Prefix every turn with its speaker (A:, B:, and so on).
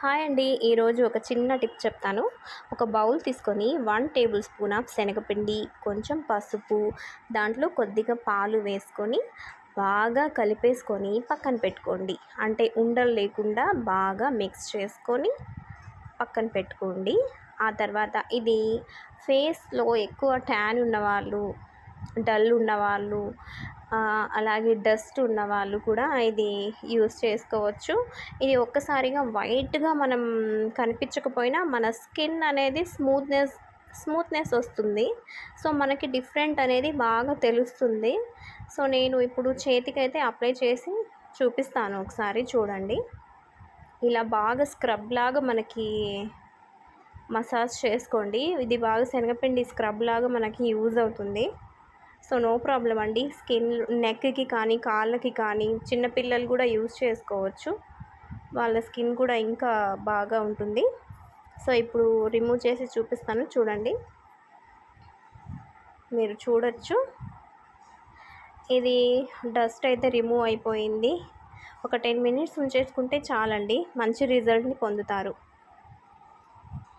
A: Hi అండి. ఈరోజు ఒక చిన్న టిప్ చెప్తాను. ఒక బౌల్ తీసుకొని 1 టేబుల్ స్పూన్ ఆఫ్ శనగపిండి, కొంచెం పసుపు, దాంట్లో కొద్దిగా పాలు వేసుకొని బాగా కలిపేసుకొని పక్కన పెట్టుకోండి. అంటే ఉండలు లేకుండా బాగా మిక్స్ చేసుకొని పక్కన పెట్టుకోండి. ఆ తర్వాత ఇది ఫేస్‌లో ఎక్కువ ట్యాన్ ఉన్నవాళ్ళు, డల్ ఉన్నవాళ్ళు, అలాగే డస్ట్ ఉన్నవాళ్ళు కూడా ఇది యూస్ చేసుకోవచ్చు. ఇది ఒక్కసారిగా వైట్‌గా మనం కనిపించకపోయినా మన స్కిన్ అనేది స్మూత్‌నెస్ వస్తుంది. సో, మనకి డిఫరెంట్ అనేది బాగా తెలుస్తుంది. సో, నేను ఇప్పుడు చేతికైతే అప్లై చేసి చూపిస్తాను, ఒకసారి చూడండి. ఇలా బాగా స్క్రబ్‌లాగా మనకి మసాజ్ చేసుకోండి. ఇది బాగా శనగపిండి స్క్రబ్‌లాగా మనకి యూజ్ అవుతుంది. సో, నో ప్రాబ్లమ్ అండి. నెక్‌కి కానీ, కాళ్ళకి కానీ చిన్న పిల్లలు కూడా యూజ్ చేసుకోవచ్చు. వాళ్ళ స్కిన్ కూడా ఇంకా బాగా ఉంటుంది. సో, ఇప్పుడు రిమూవ్ చేసి చూపిస్తాను, చూడండి. మీరు చూడొచ్చు. ఇది డస్ట్ అయితే రిమూవ్ అయిపోయింది. ఒక 10 మినిట్స్ ఉంచేసుకుంటే చాలండి, మంచి రిజల్ట్‌ని పొందుతారు.